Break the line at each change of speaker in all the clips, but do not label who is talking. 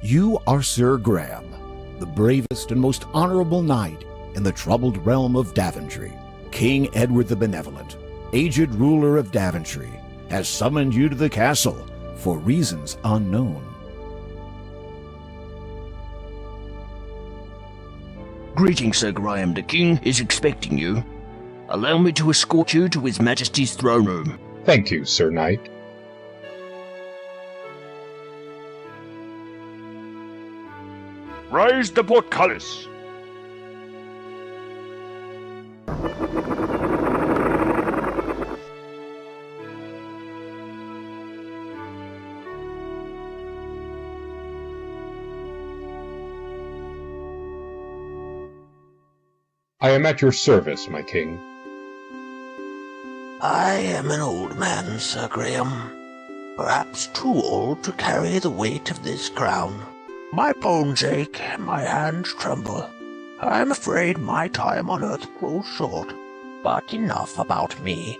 You are Sir Graham, the bravest and most honorable knight in the troubled realm of Daventry. King Edward the Benevolent, aged ruler of Daventry, has summoned you to the castle for reasons unknown.
Greetings, Sir Graham. The King is expecting you. Allow me to escort you to His Majesty's throne room.
Thank you, Sir Knight.
Raise the portcullis.
I am at your service, my king.
I am an old man, Sir Graham. Perhaps too old to carry the weight of this crown. My bones ache, my hands tremble. I am afraid my time on earth grows short. But enough about me.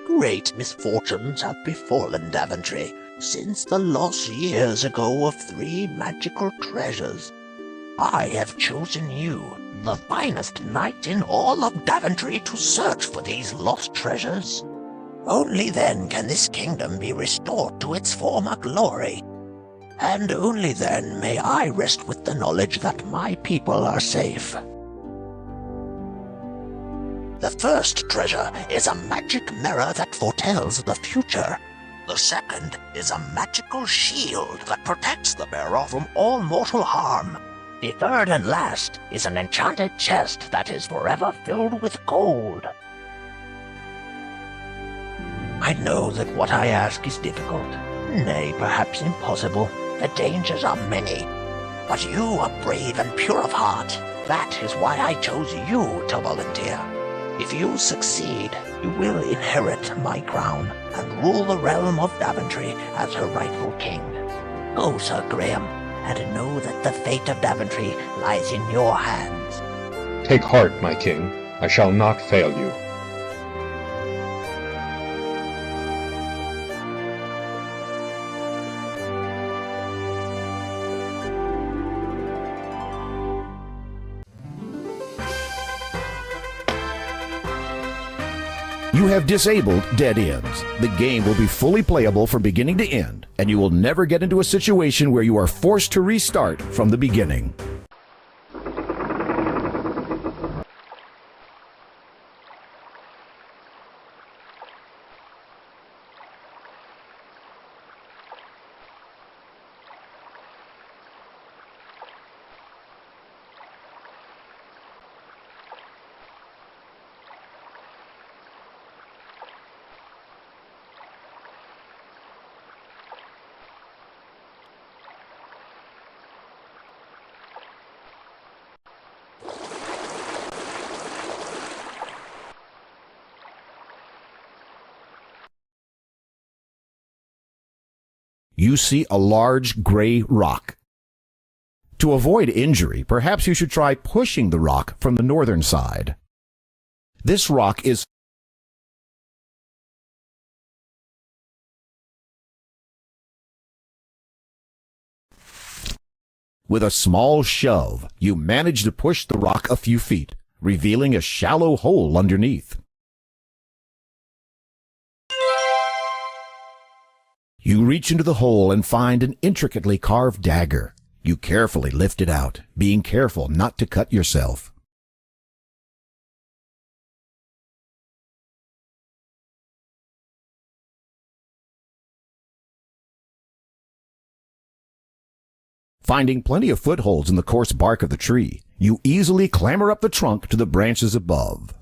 Great misfortunes have befallen Daventry since the loss years ago of 3 magical treasures. I have chosen you, the finest knight in all of Daventry, to search for these lost treasures. Only then can this kingdom be restored to its former glory. And only then may I rest with the knowledge that my people are safe. The first treasure is a magic mirror that foretells the future. The second is a magical shield that protects the bearer from all mortal harm. The third and last is an enchanted chest that is forever filled with gold. I know that what I ask is difficult, nay, perhaps impossible. The dangers are many, but you are brave and pure of heart. That is why I chose you to volunteer. If you succeed, you will inherit my crown and rule the realm of Daventry as her rightful king. Go, Sir Graham, and know that the fate of Daventry lies in your hands.
Take heart, my king. I shall not fail you.
You have disabled dead ends. The game will be fully playable from beginning to end, and you will never get into a situation where you are forced to restart from the beginning. You see a large gray rock. To avoid injury, perhaps you should try pushing the rock from the northern side. This rock is with a small shove, you manage to push the rock a few feet, revealing a shallow hole underneath. You reach into the hole and find an intricately carved dagger. You carefully lift it out, being careful not to cut yourself. Finding plenty of footholds in the coarse bark of the tree, you easily clamber up the trunk to the branches above.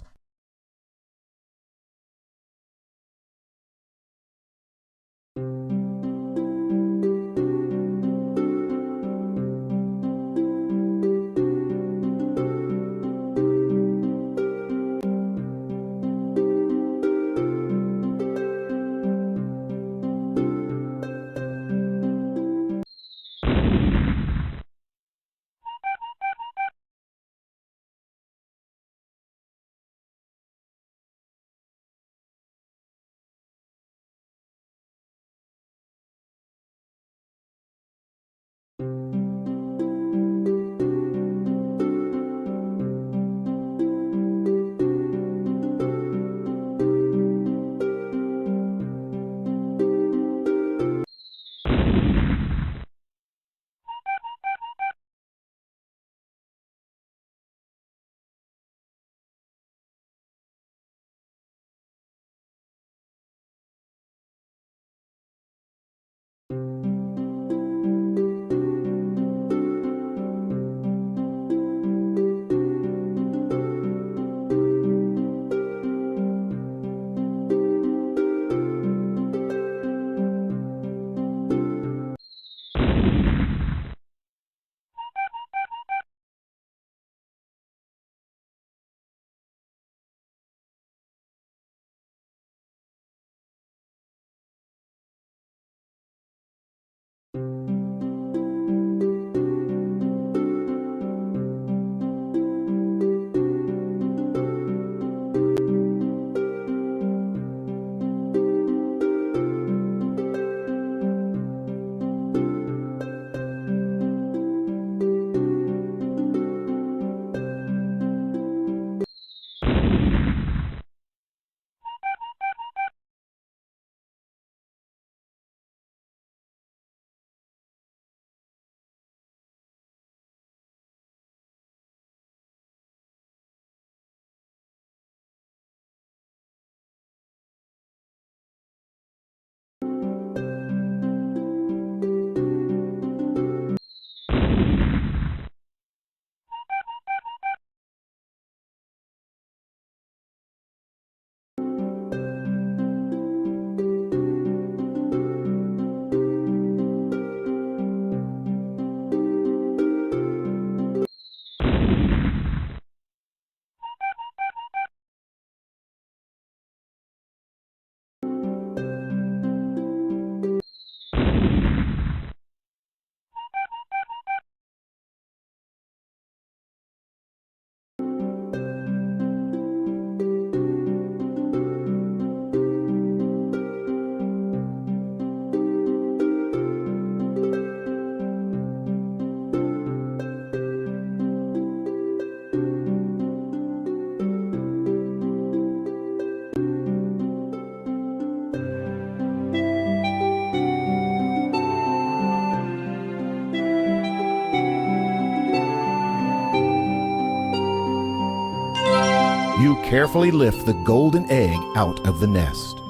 carefully lift the golden egg out of the nest.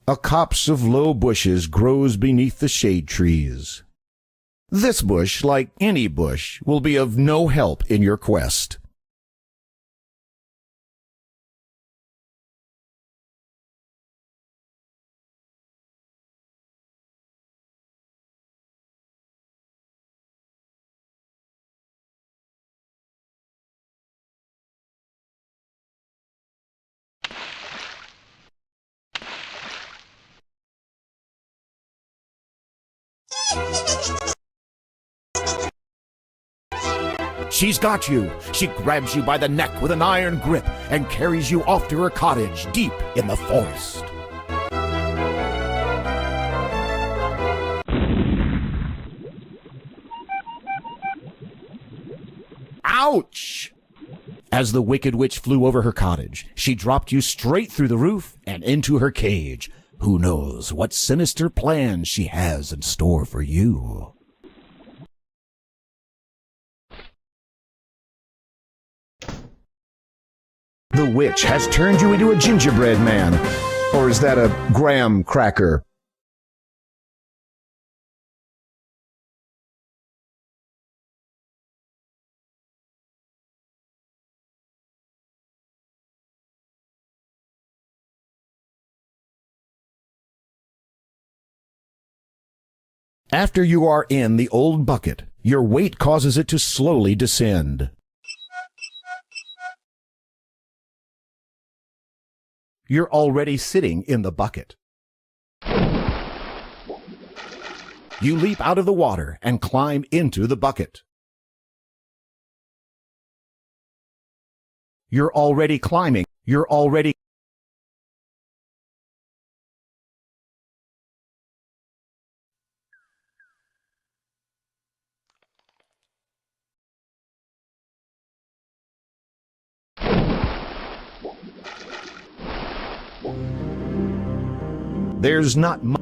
A copse of low bushes grows beneath the shade trees. This bush, like any bush, will be of no help in your quest. She's got you. She grabs you by the neck with an iron grip and carries you off to her cottage deep in the forest. Ouch! As the wicked witch flew over her cottage, she dropped you straight through the roof and into her cage. Who knows what sinister plans she has in store for you? The witch has turned you into a gingerbread man. Or is that a graham cracker? After you are in the old bucket, your weight causes it to slowly descend. You're already sitting in the bucket. You leap out of the water and climb into the bucket. You're already climbing. You're already... There's not much.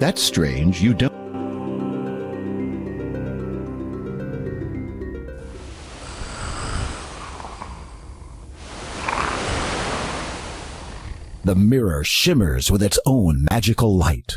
That's strange. You don't. The mirror shimmers with its own magical light.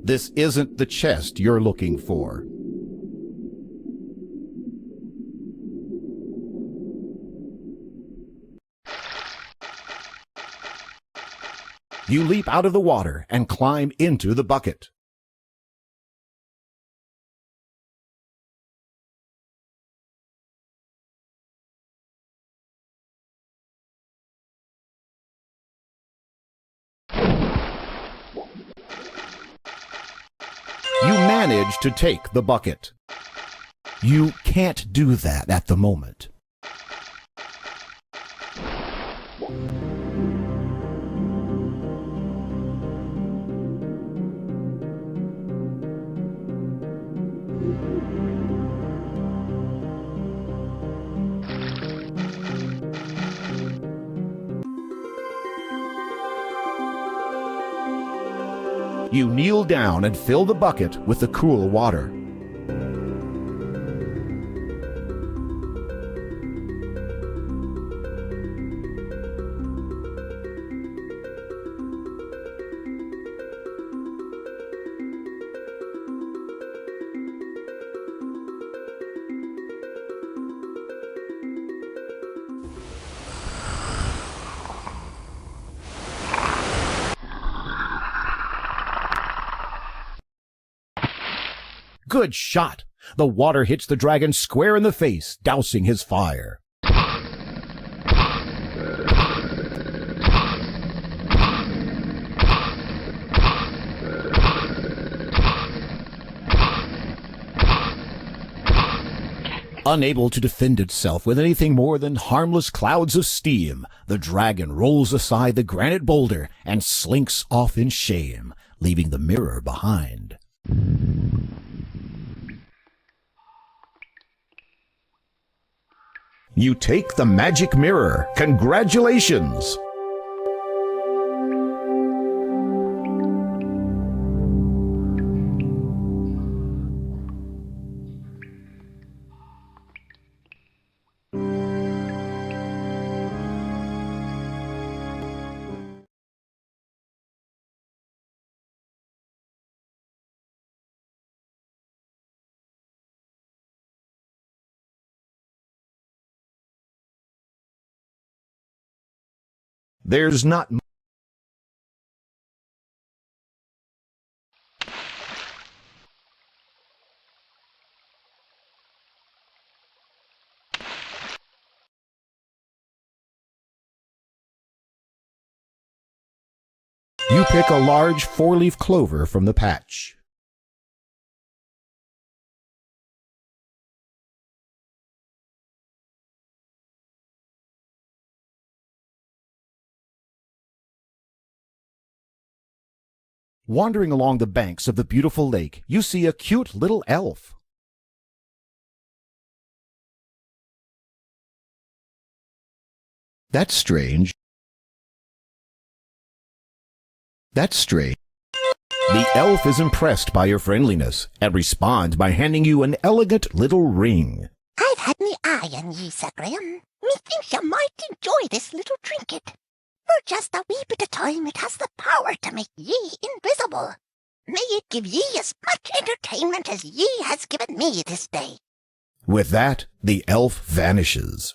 This isn't the chest you're looking for. You leap out of the water and climb into the bucket. You manage to take the bucket. You can't do that at the moment. You kneel down and fill the bucket with the cool water. Good shot! The water hits the dragon square in the face, dousing his fire. Unable to defend itself with anything more than harmless clouds of steam, the dragon rolls aside the granite boulder and slinks off in shame, leaving the mirror behind. You take the magic mirror. Congratulations! There's not You pick a large four-leaf clover from the patch. Wandering along the banks of the beautiful lake, you see a cute little elf. That's strange. That's strange. The elf is impressed by your friendliness and responds by handing you an elegant little ring.
I've had me eye on ye, Sir Graham. Methinks you might enjoy this little trinket. For just a wee bit of time it has the power to make ye invisible. May it give ye as much entertainment as ye has given me this day.
With that, the elf vanishes.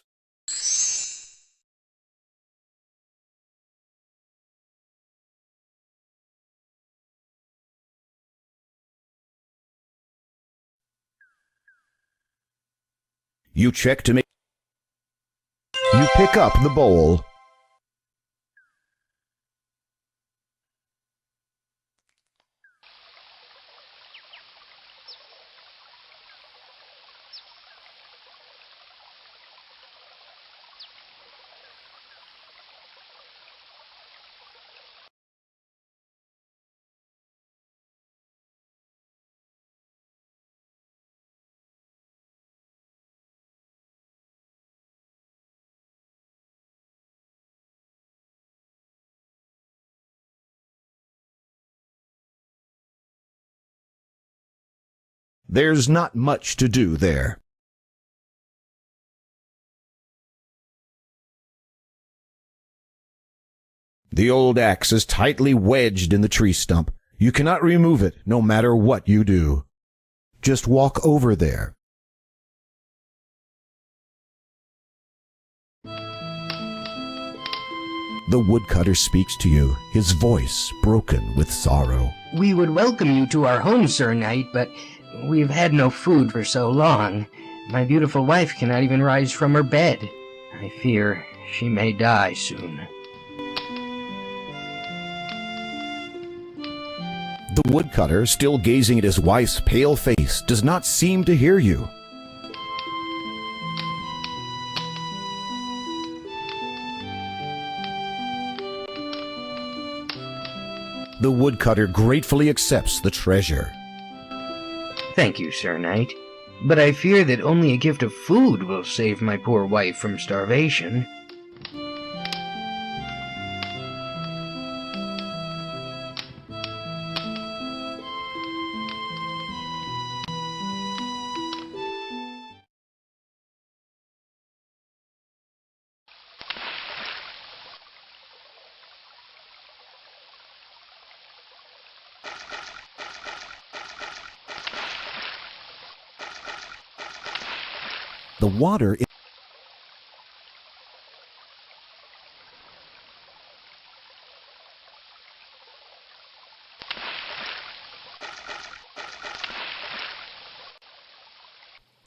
You check to make... You pick up the bowl. There's not much to do there. The old axe is tightly wedged in the tree stump. You cannot remove it, no matter what you do. Just walk over there. The woodcutter speaks to you, his voice broken with sorrow.
We would welcome you to our home, Sir Knight, but we've had no food for so long. My beautiful wife cannot even rise from her bed. I fear she may die soon.
The woodcutter, still gazing at his wife's pale face, does not seem to hear you. The woodcutter gratefully accepts the treasure.
Thank you, Sir Knight, but I fear that only a gift of food will save my poor wife from starvation.
The water is...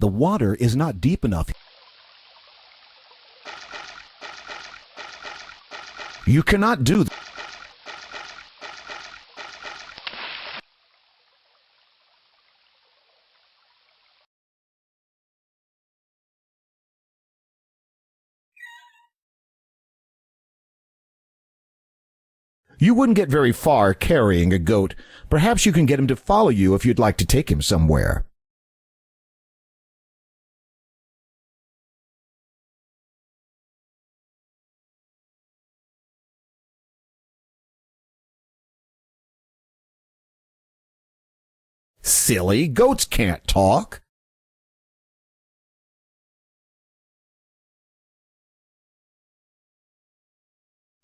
The water is not deep enough. You cannot do that. You wouldn't get very far carrying a goat. Perhaps you can get him to follow you if you'd like to take him somewhere. Silly, goats can't talk.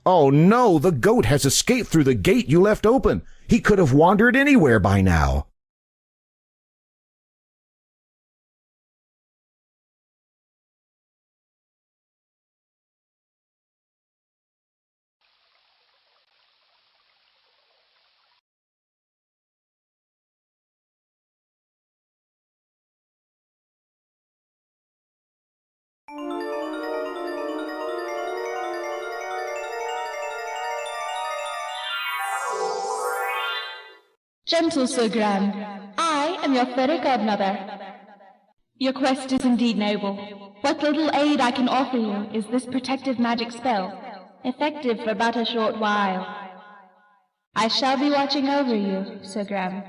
Oh no, the goat has escaped through the gate you left open. He could have wandered anywhere by now.
Gentle Sir Graham, I am your fairy godmother. Your quest is indeed noble. What little aid I can offer you is this protective magic spell, effective for but a short while. I shall be watching over you, Sir Graham.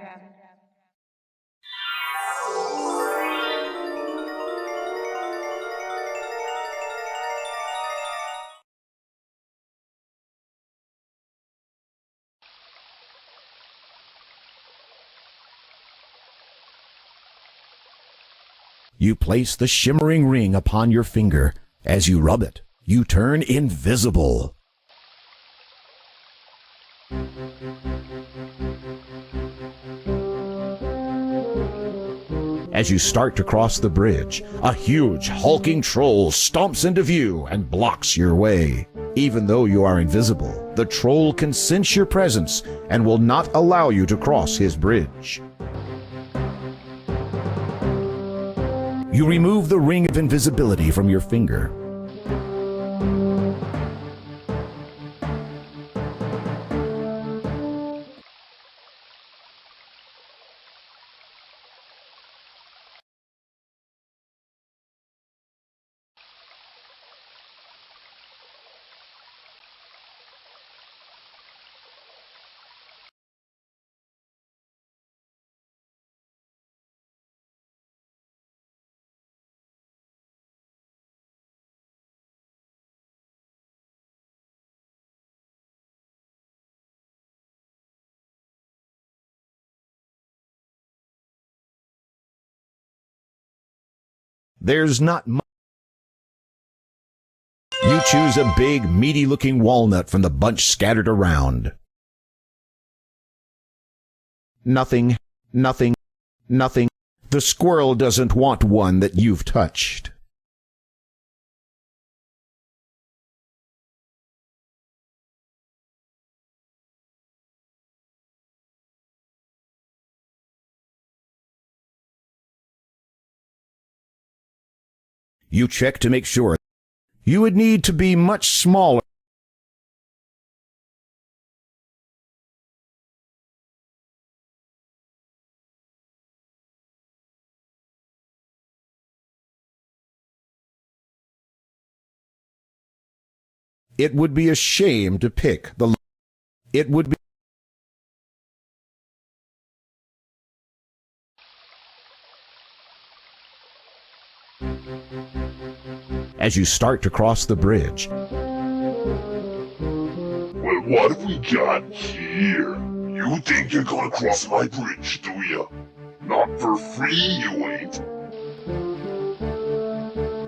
You place the shimmering ring upon your finger. As you rub it, you turn invisible. As you start to cross the bridge, a huge, hulking troll stomps into view and blocks your way. Even though you are invisible, the troll can sense your presence and will not allow you to cross his bridge. You remove the ring of invisibility from your finger. There's not much. You choose a big, meaty-looking walnut from the bunch scattered around. Nothing, nothing, nothing. The squirrel doesn't want one that you've touched. You check to make sure. You would need to be much smaller. It would be a shame to pick the... It would be... As you start to cross the bridge.
Well, what have we got here? You think you're gonna cross my bridge, do ya? Not for free, you ain't.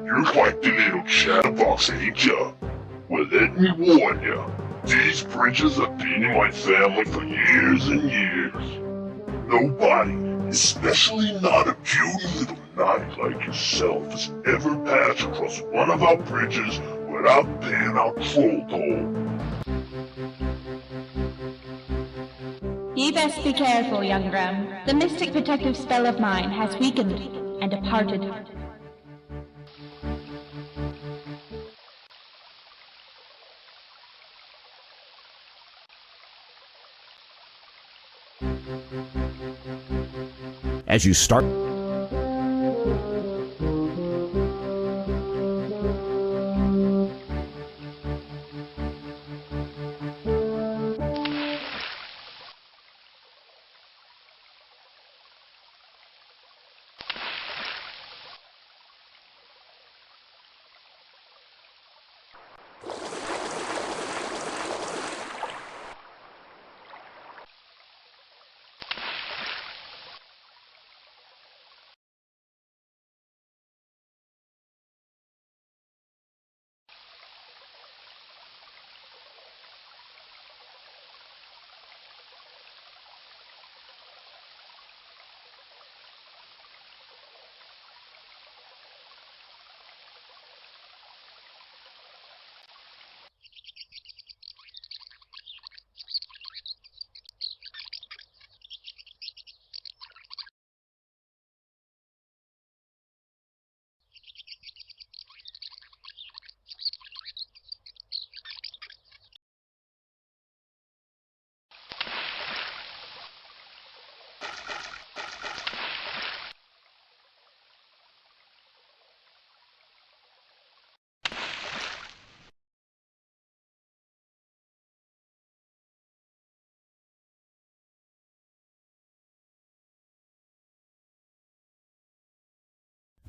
You're quite the little chatterbox, ain't ya? Well, let me warn ya. These bridges have been in my family for years and years. Nobody, especially not a puny little knight like yourself, has ever passed across one of our bridges without paying our troll toll.
Ye best be careful, young Graham. The mystic protective spell of mine has weakened and departed.
As you start,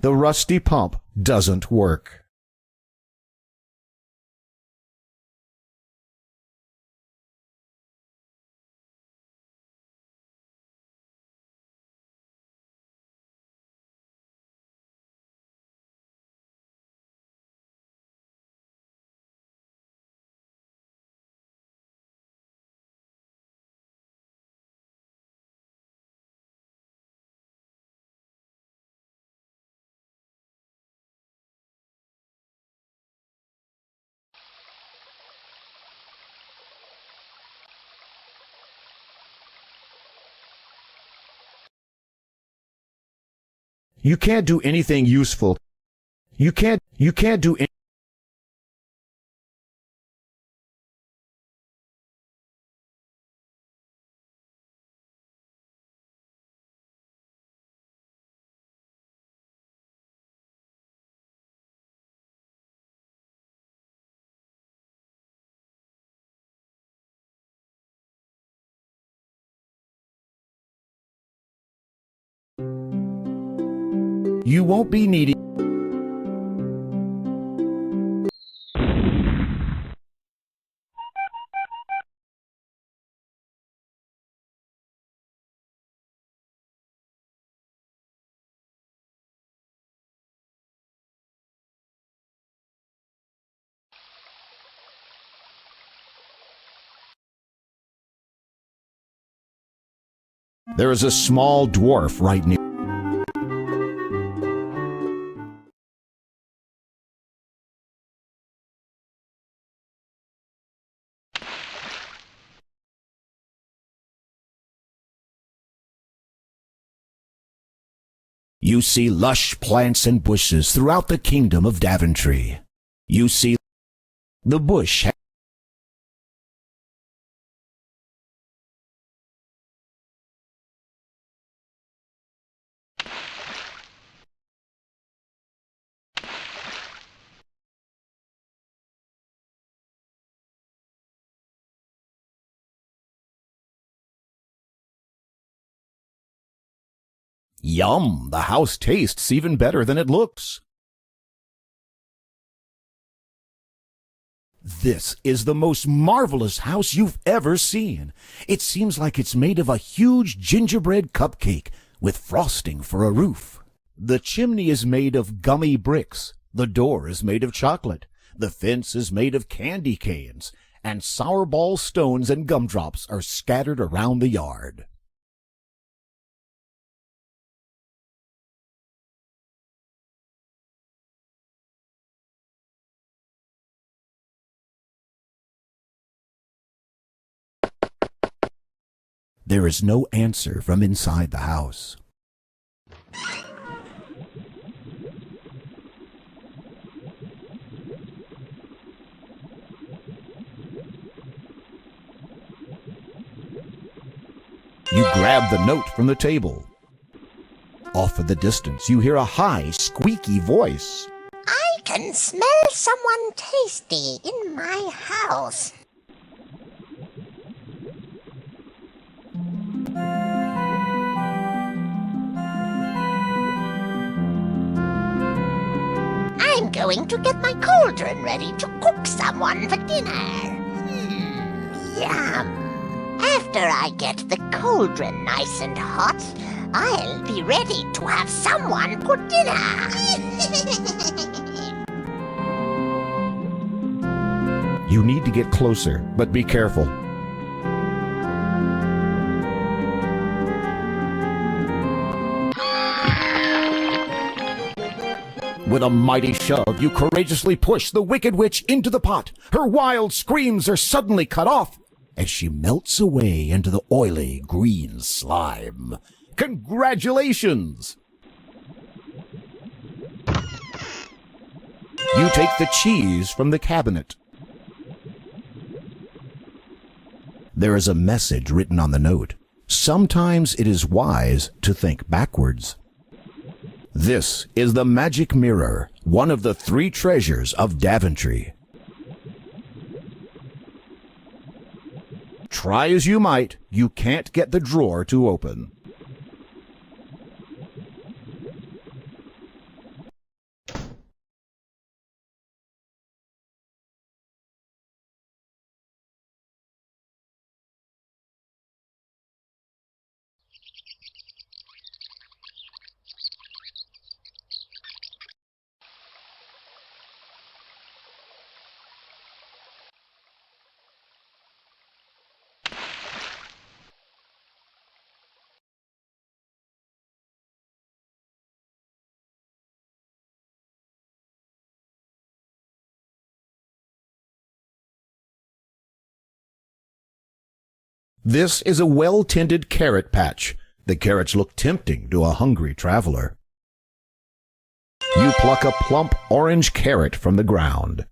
the rusty pump doesn't work. You can't do anything useful. You can't do any. You won't be needing. There is a small dwarf right near. You see lush plants and bushes throughout the kingdom of Daventry. You see the bush. Yum! The house tastes even better than it looks. This is the most marvelous house you've ever seen. It seems like it's made of a huge gingerbread cupcake with frosting for a roof. The chimney is made of gummy bricks. The door is made of chocolate. The fence is made of candy canes. And sourball stones and gumdrops are scattered around the yard. There is no answer from inside the house. You grab the note from the table. Off in the distance, you hear a high, squeaky voice.
I can smell someone tasty in my house. I'm going to get my cauldron ready to cook someone for dinner. Yum. After I get the cauldron nice and hot, I'll be ready to have someone for dinner.
You need to get closer, but be careful. With a mighty shove, you courageously push the Wicked Witch into the pot. Her wild screams are suddenly cut off as she melts away into the oily green slime. Congratulations! You take the cheese from the cabinet. There is a message written on the note. Sometimes it is wise to think backwards. This is the magic mirror, one of the 3 treasures of Daventry. Try as you might, you can't get the drawer to open. This is a well-tended carrot patch. The carrots look tempting to a hungry traveler. You pluck a plump orange carrot from the ground.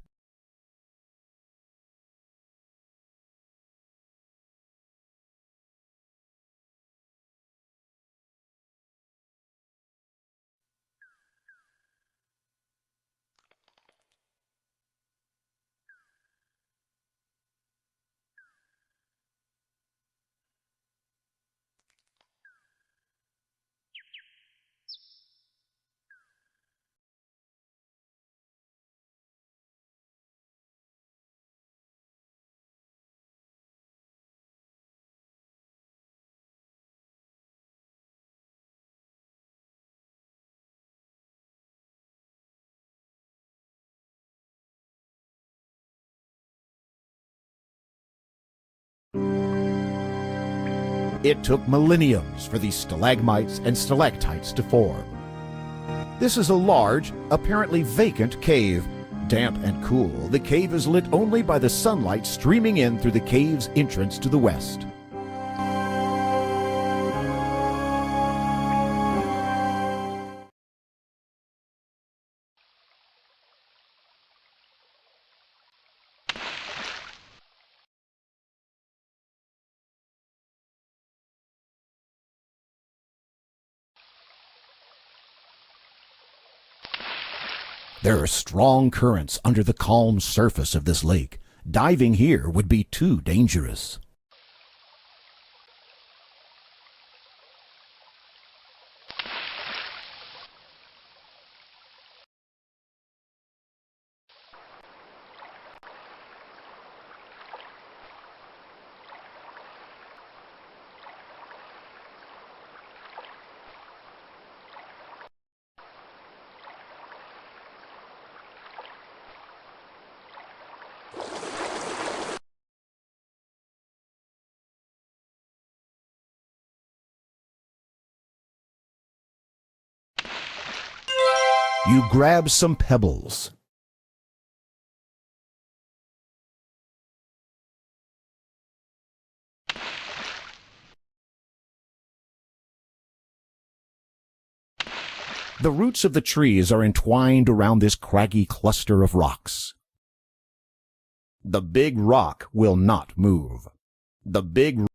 It took millenniums for these stalagmites and stalactites to form. This is a large, apparently vacant cave. Damp and cool, the cave is lit only by the sunlight streaming in through the cave's entrance to the west. There are strong currents under the calm surface of this lake. Diving here would be too dangerous. You grab some pebbles. The roots of the trees are entwined around this craggy cluster of rocks. The big rock will not move. The big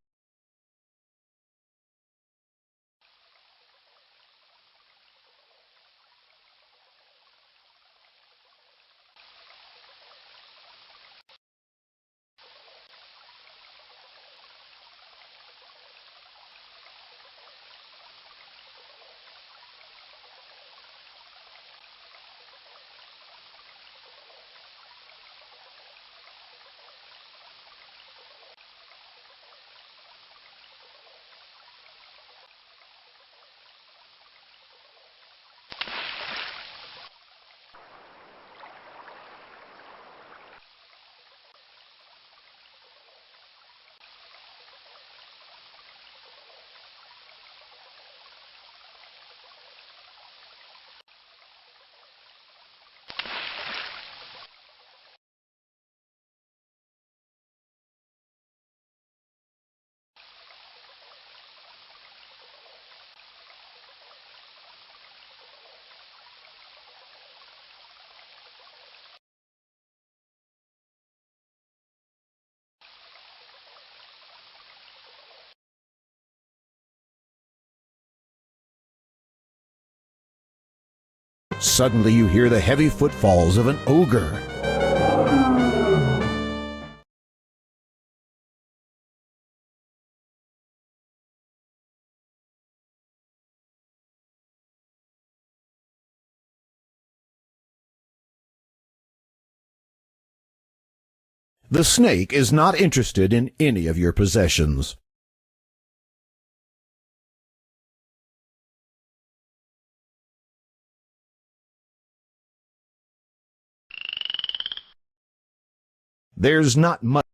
Suddenly you hear the heavy footfalls of an ogre. The snake is not interested in any of your possessions. There's not much.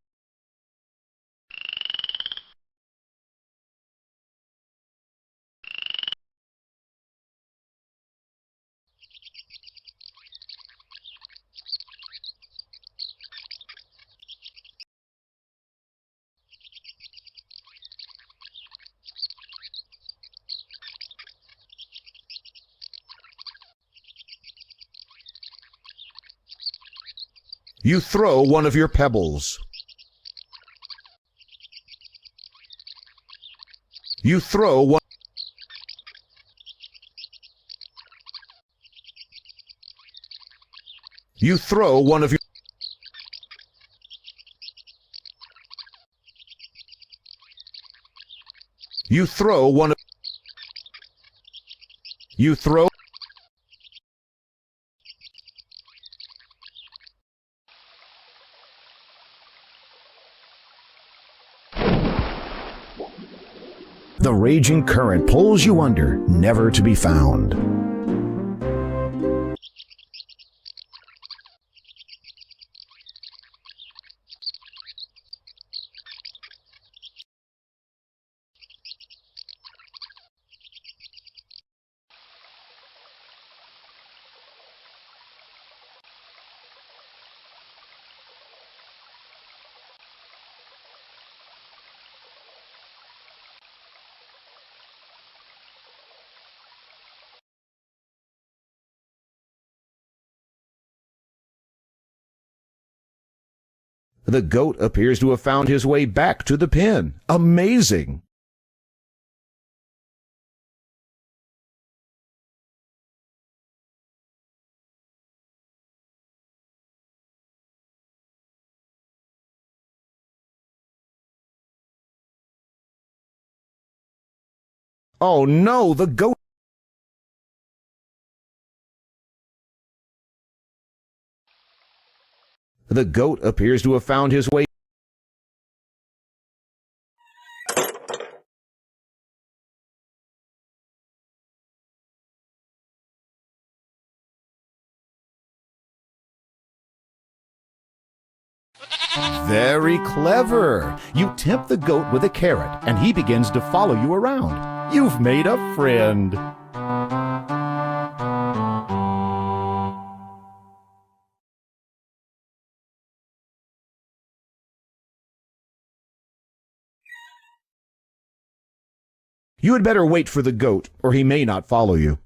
You throw one of your pebbles. You throw one. You throw one of your. You throw one of. You throw. The raging current pulls you under, never to be found. The goat appears to have found his way back to the pen. Amazing! Oh no, the goat... The goat appears to have found his way... Very clever! You tempt the goat with a carrot, and he begins to follow you around. You've made a friend! You had better wait for the goat, or he may not follow you.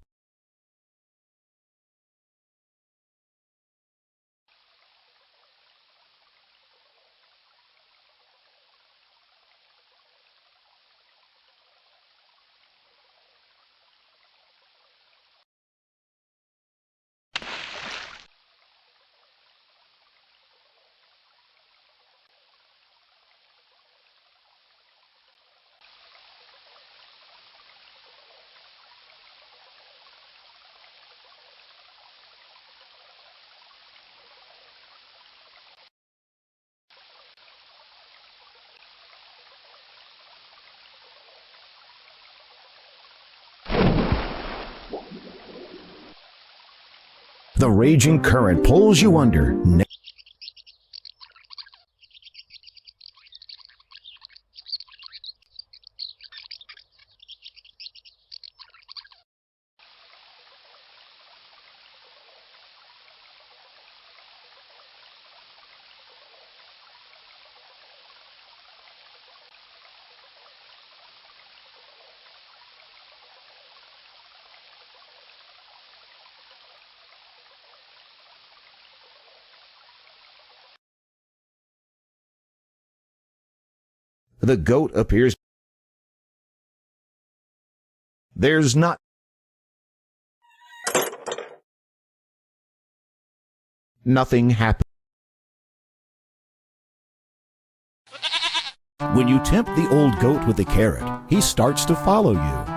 The raging current pulls you under. The goat appears. There's not nothing happens. When you tempt the old goat with the carrot, he starts to follow you.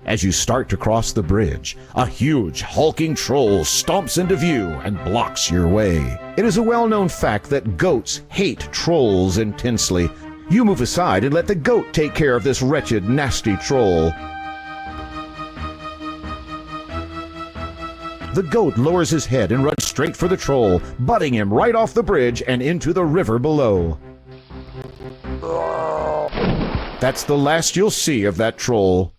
As you start to cross the bridge, a huge, hulking troll stomps into view and blocks your way. It is a well-known fact that goats hate trolls intensely. You move aside and let the goat take care of this wretched, nasty troll. The goat lowers his head and runs straight for the troll, butting him right off the bridge and into the river below. That's the last you'll see of that troll.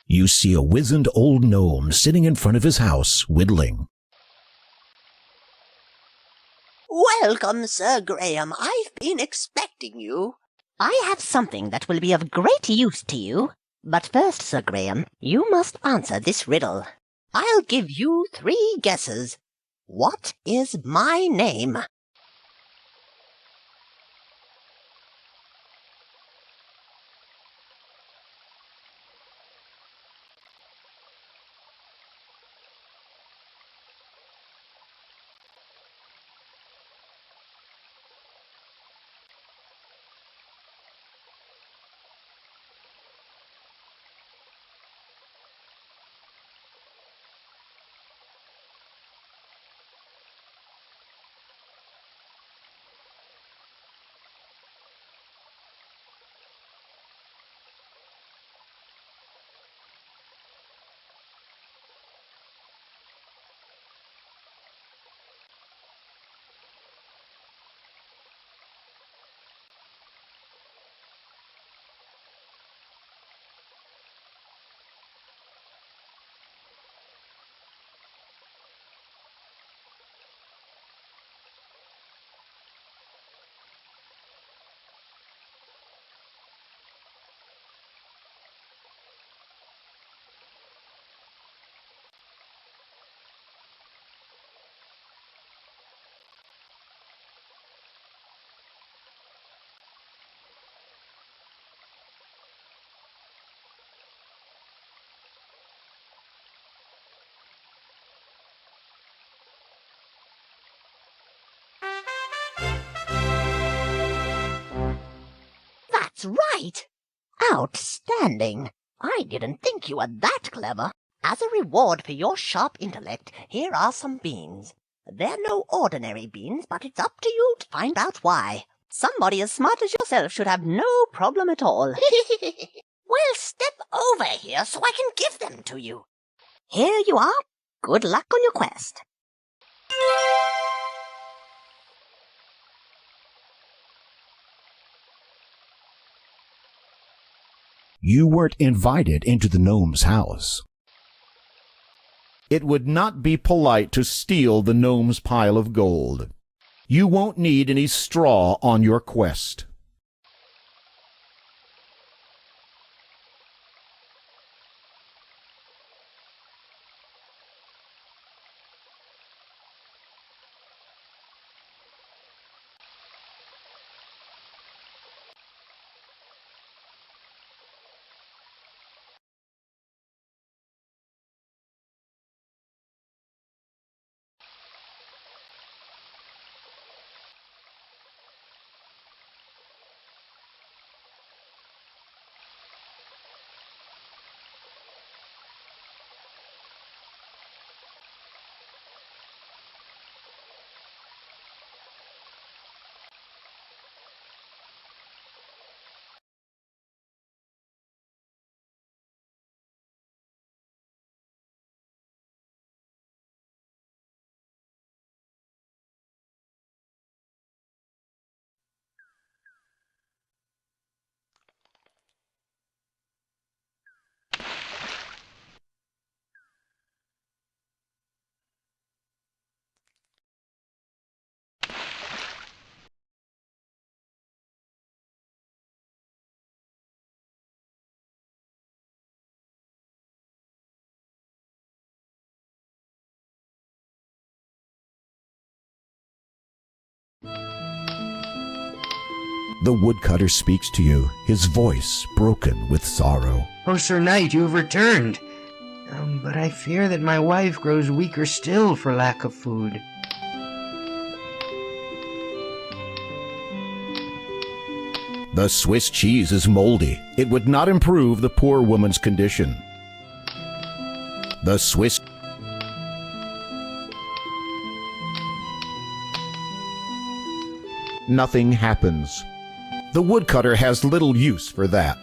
You see a wizened old gnome sitting in front of his house, whittling.
Welcome, Sir Graham. I've been expecting you. I have something that will be of great use to you. But first, Sir Graham, you must answer this riddle. I'll give you 3 guesses. What is my name? That's right! Outstanding! I didn't think you were that clever. As a reward for your sharp intellect, here are some beans. They're no ordinary beans, but it's up to you to find out why. Somebody as smart as yourself should have no problem at all. Well, step over here so I can give them to you. Here you are. Good luck on your quest.
You weren't invited into the gnome's house. It would not be polite to steal the gnome's pile of gold. You won't need any straw on your quest. The woodcutter speaks to you, his voice broken with sorrow.
Oh, Sir Knight, you have returned. But I fear that my wife grows weaker still for lack of food.
The Swiss cheese is moldy. It would not improve the poor woman's condition. The Swiss... Nothing happens. The woodcutter has little use for that.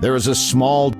There is a small...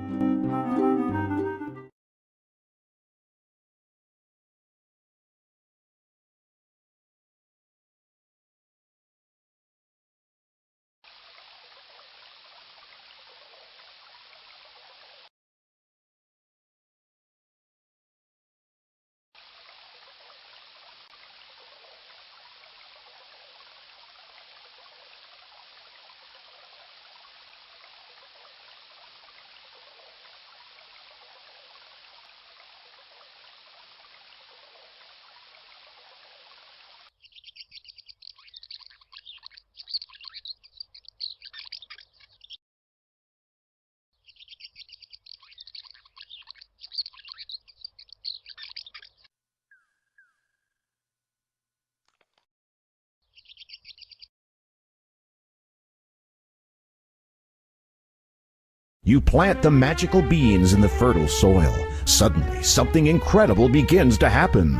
You plant the magical beans in the fertile soil. Suddenly, something incredible begins to happen.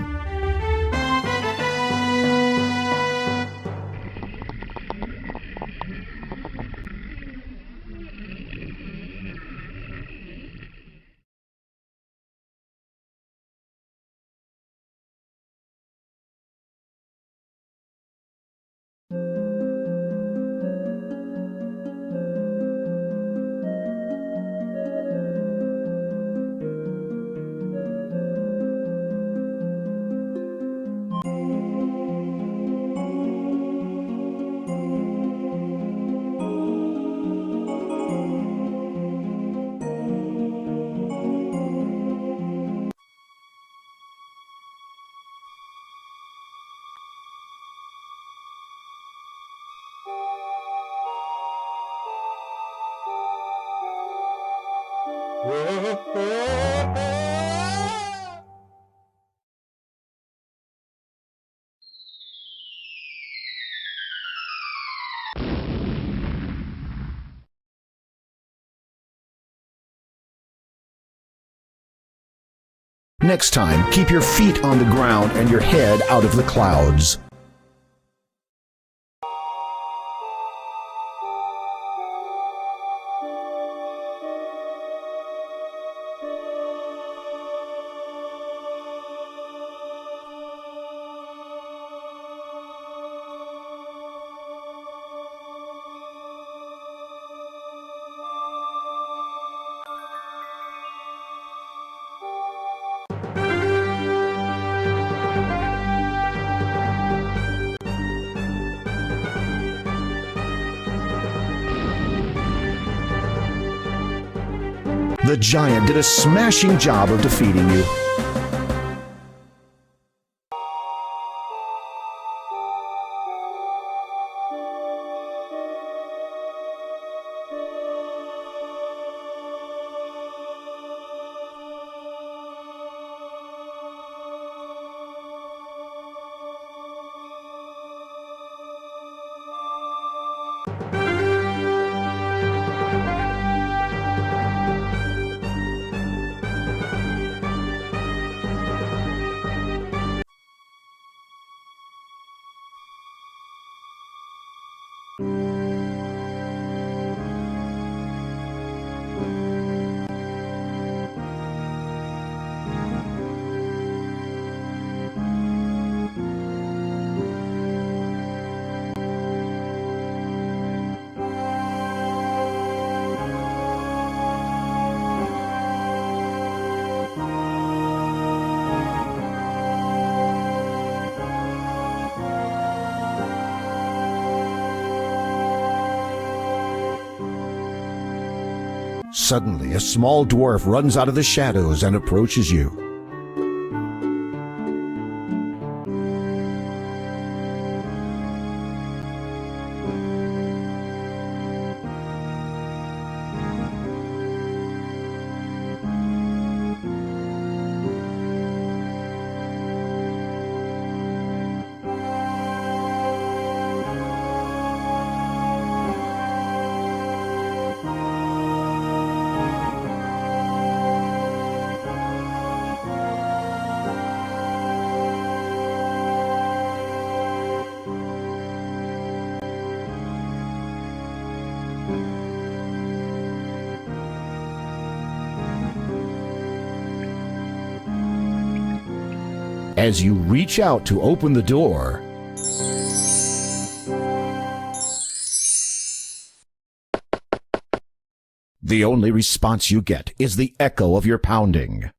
Next time, keep your feet on the ground and your head out of the clouds. The giant did a smashing job of defeating you. Suddenly, a small dwarf runs out of the shadows and approaches you. As you reach out to open the door, the only response you get is the echo of your pounding.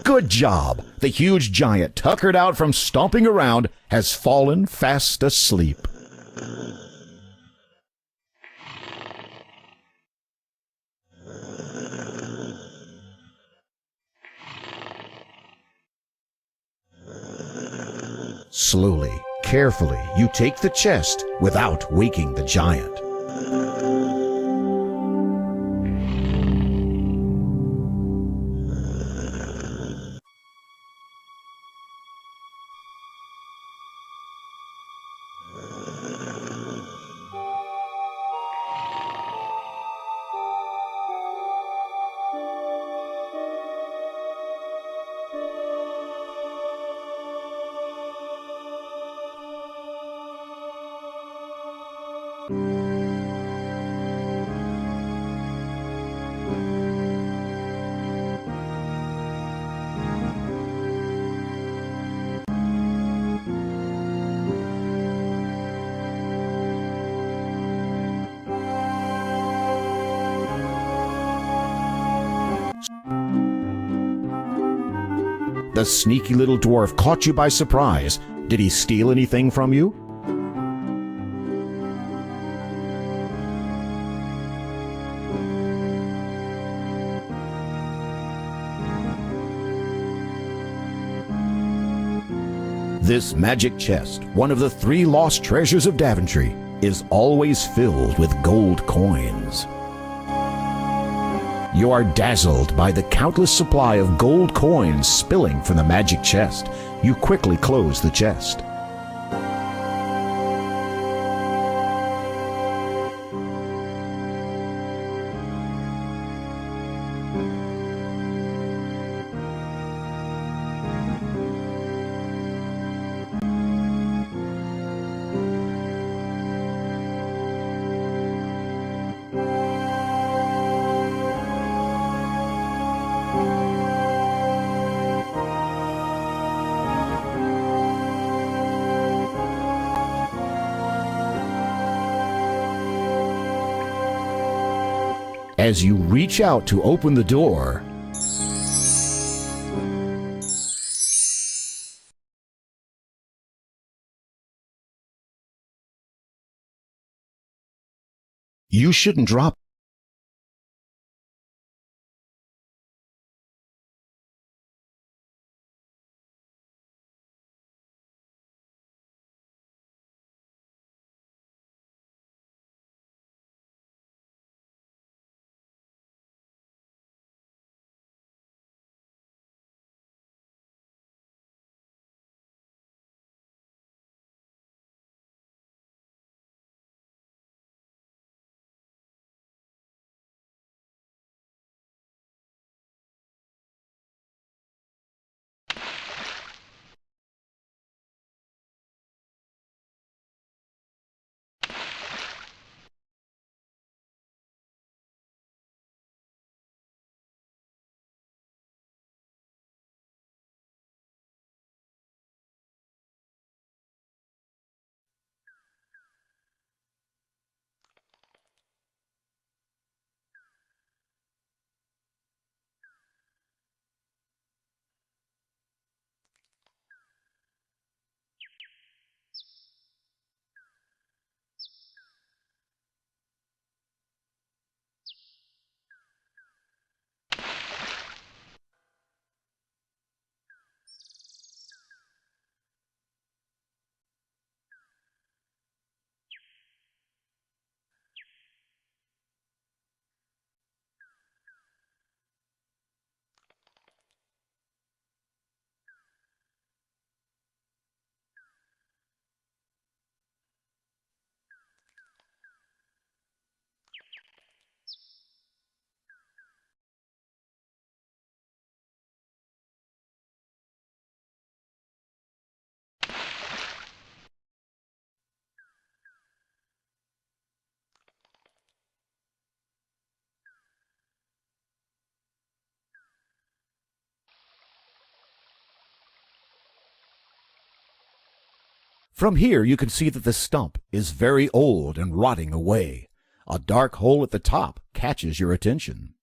Good job! The huge giant, tuckered out from stomping around, has fallen fast asleep. Slowly, carefully, you take the chest without waking the giant. The sneaky little dwarf caught you by surprise. Did he steal anything from you? This magic chest, one of the 3 lost treasures of Daventry, is always filled with gold coins. You are dazzled by the countless supply of gold coins spilling from the magic chest. You quickly close the chest. As you reach out to open the door, You shouldn't drop. From here, you can see that the stump is very old and rotting away. A dark hole at the top catches your attention.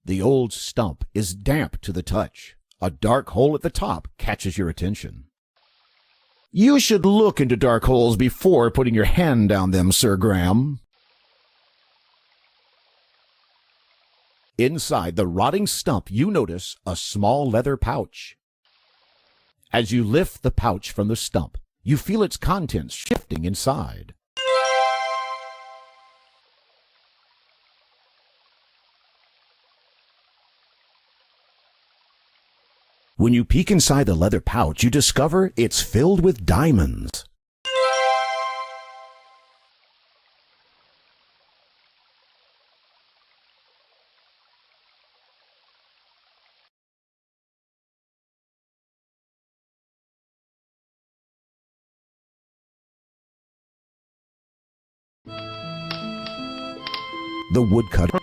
The old stump is damp to the touch. A dark hole at the top catches your attention. You should look into dark holes before putting your hand down them, Sir Graham. Inside the rotting stump, you notice a small leather pouch. As you lift the pouch from the stump, you feel its contents shifting inside. When you peek inside the leather pouch, you discover it's filled with diamonds. The woodcutter.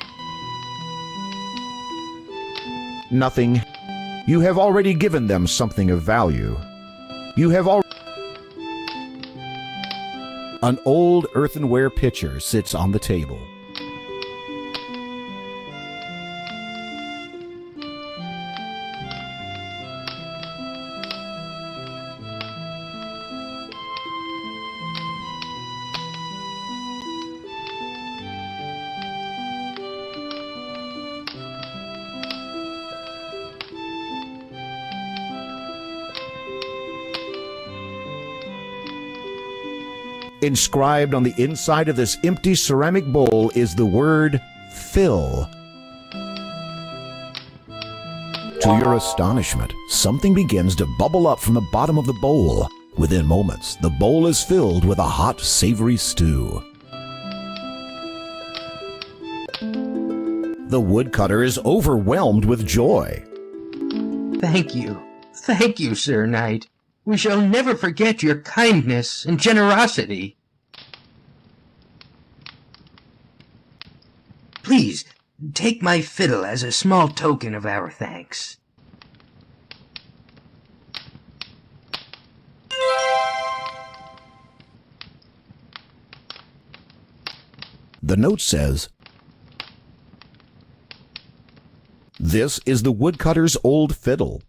Nothing. You have already given them something of value. You have already... An old earthenware pitcher sits on the table. Inscribed on the inside of this empty ceramic bowl is the word fill. To your astonishment, something begins to bubble up from the bottom of the bowl. Within moments, the bowl is filled with a hot, savory stew. The woodcutter is overwhelmed with joy.
Thank you, Sir Knight. We shall never forget your kindness and generosity. Please, take my fiddle as a small token of our thanks.
The note says, "This is the woodcutter's old fiddle.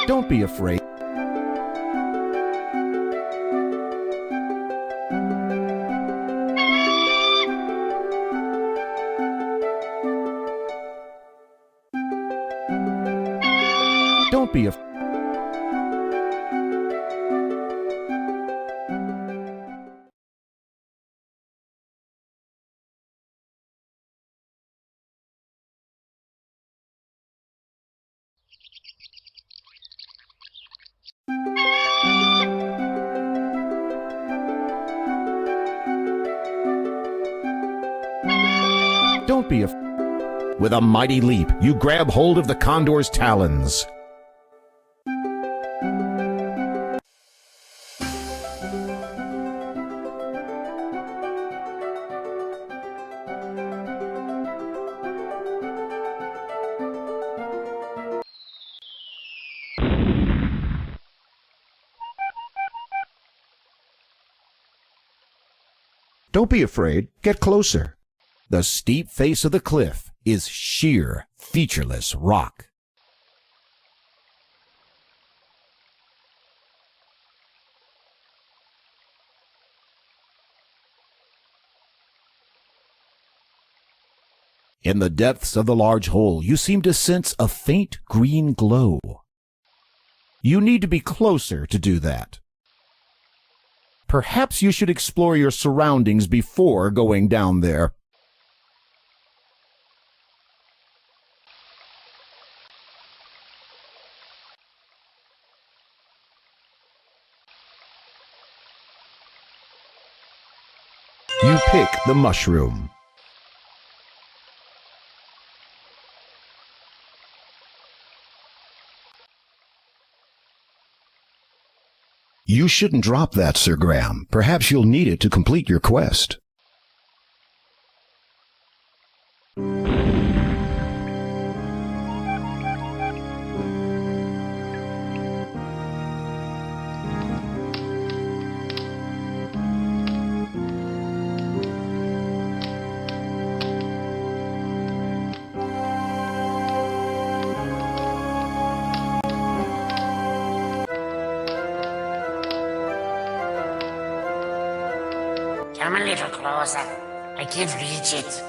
Don't be afraid. Don't be afraid. Don't be afraid. With a mighty leap, you grab hold of the condor's talons. Don't be afraid. Get closer. The steep face of the cliff is sheer, featureless rock. In the depths of the large hole, you seem to sense a faint green glow. You need to be closer to do that. Perhaps you should explore your surroundings before going down there. You pick the mushroom. You shouldn't drop that, Sir Graham. Perhaps you'll need it to complete your quest.
Come a little closer. I can't reach it.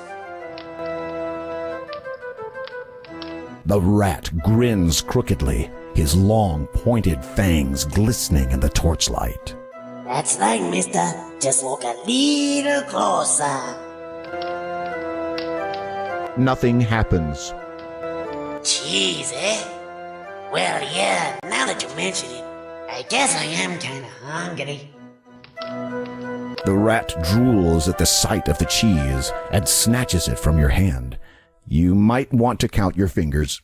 The rat grins crookedly, his long, pointed fangs glistening in the torchlight.
That's right, mister. Just walk a little closer.
Nothing happens.
Cheese, eh? Well, yeah, now that you mention it, I guess I am kinda hungry.
The rat drools at the sight of the cheese and snatches it from your hand. You might want to count your fingers.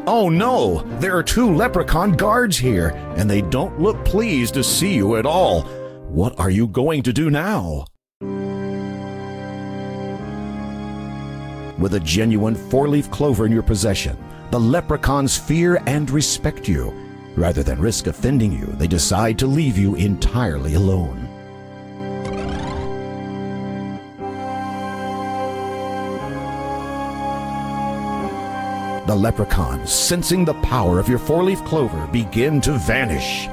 Oh no! There are 2 leprechaun guards here, and they don't look pleased to see you at all. What are you going to do now? With a genuine 4-leaf clover in your possession, the leprechauns fear and respect you. Rather than risk offending you, they decide to leave you entirely alone. The leprechauns, sensing the power of your 4-leaf clover, begin to vanish.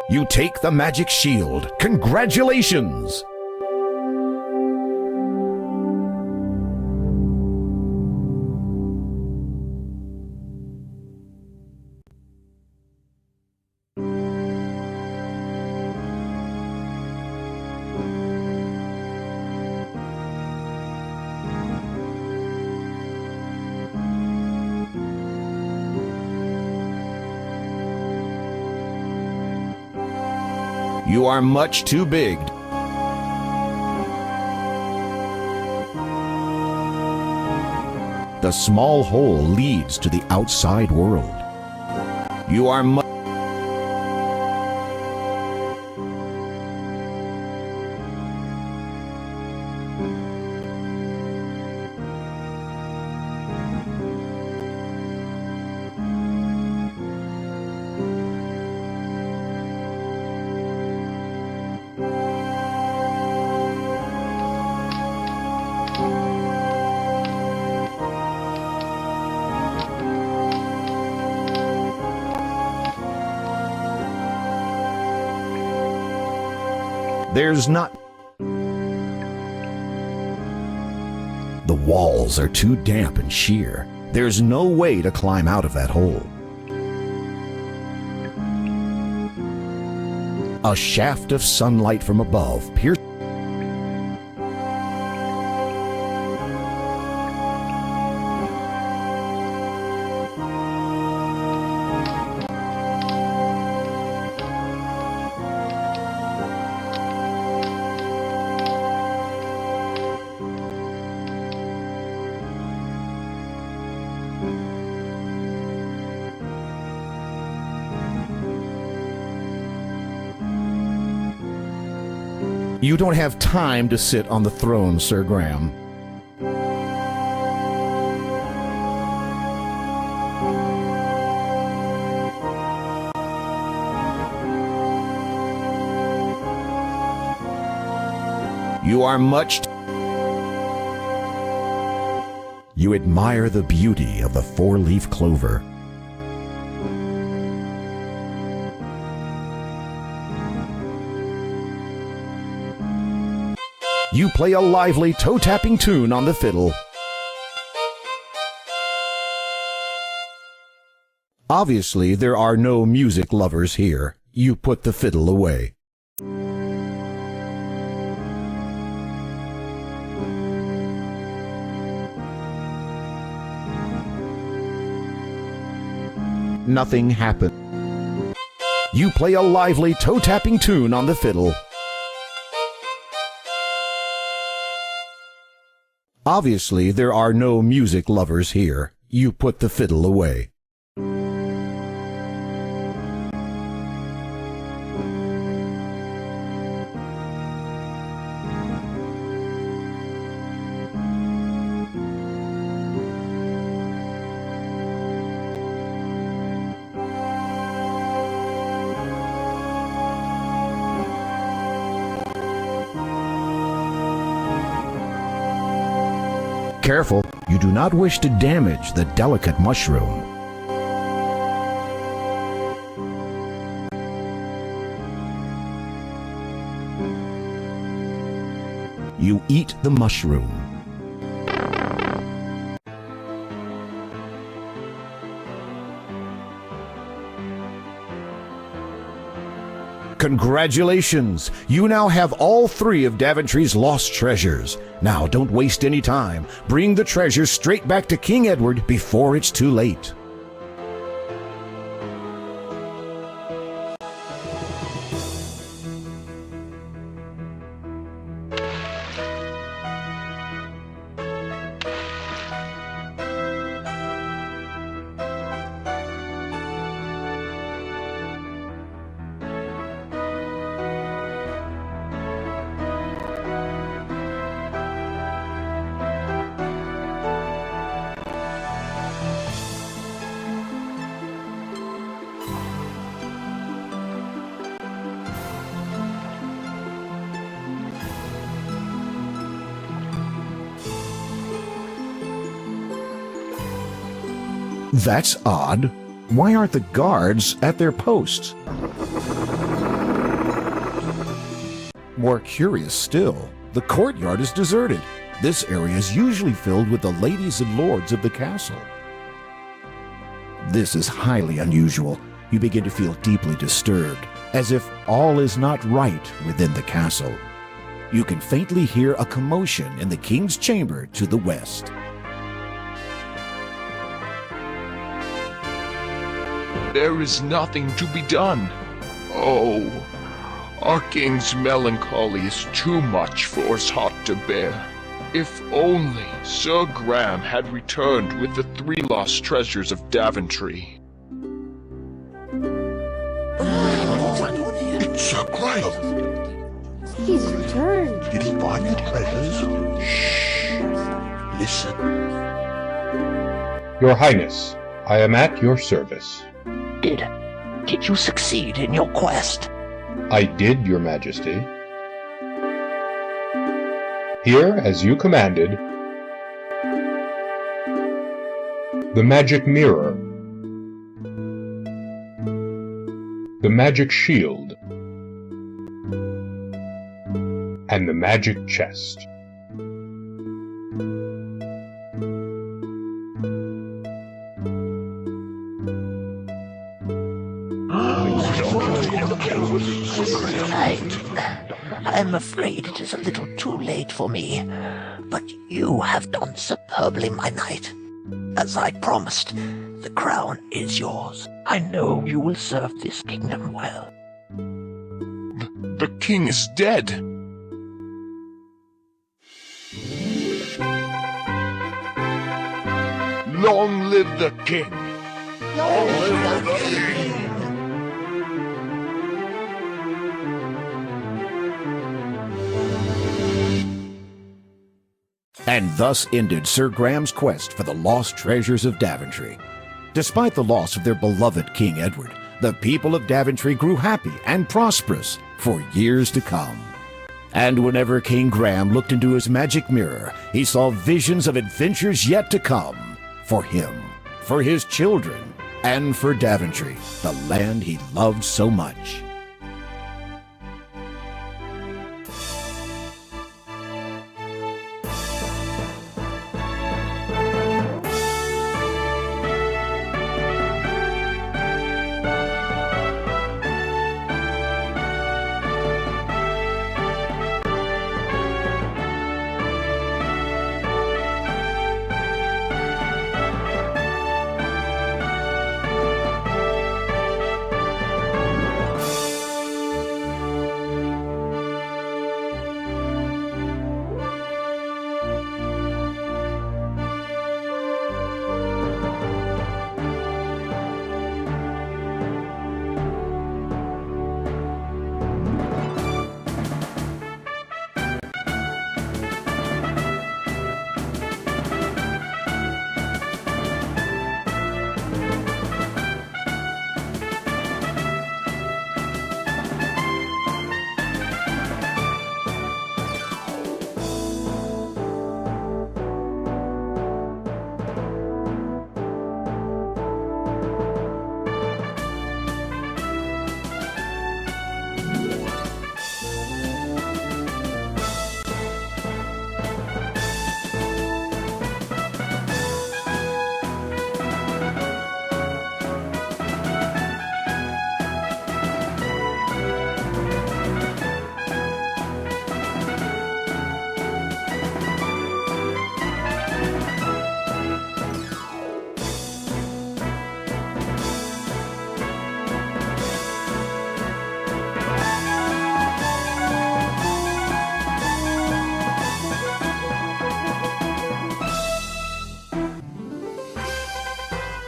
You take the magic shield. Congratulations! You are much too big. The small hole leads to the outside world. You are There's not. The walls are too damp and sheer. There's no way to climb out of that hole. A shaft of sunlight from above pierces. You don't have time to sit on the throne, Sir Graham. You are much. You admire the beauty of the four-leaf clover. You play a lively toe-tapping tune on the fiddle. Obviously, there are no music lovers here. You put the fiddle away. Nothing happened. You play a lively toe-tapping tune on the fiddle. Obviously, there are no music lovers here. You put the fiddle away. Careful, you do not wish to damage the delicate mushroom. You eat the mushroom. Congratulations! You now have all three of Daventry's lost treasures. Now, don't waste any time. Bring the treasures straight back to King Edward before it's too late. That's odd. Why aren't the guards at their posts? More curious still, the courtyard is deserted. This area is usually filled with the ladies and lords of the castle. This is highly unusual. You begin to feel deeply disturbed, as if all is not right within the castle. You can faintly hear a commotion in the king's chamber to the west.
There is nothing to be done. Oh, our king's melancholy is too much for us hot to bear. If only Sir Graham had returned with the 3 lost treasures of Daventry.
It's Sir Graham.
He's returned.
Did he find the treasures? Shh. Listen.
Your Highness, I am at your service.
Did you succeed in your quest?
I did, Your Majesty. Here, as you commanded, the magic mirror, the magic shield, and the magic chest.
I'm afraid it is a little too late for me, but you have done superbly, my knight. As I promised, the crown is yours. I know you will serve this kingdom well.
The king is dead. Long live the king!
Long live the king!
And thus ended Sir Graham's quest for the lost treasures of Daventry. Despite the loss of their beloved King Edward, the people of Daventry grew happy and prosperous for years to come. And whenever King Graham looked into his magic mirror, he saw visions of adventures yet to come for him, for his children, and for Daventry, the land he loved so much.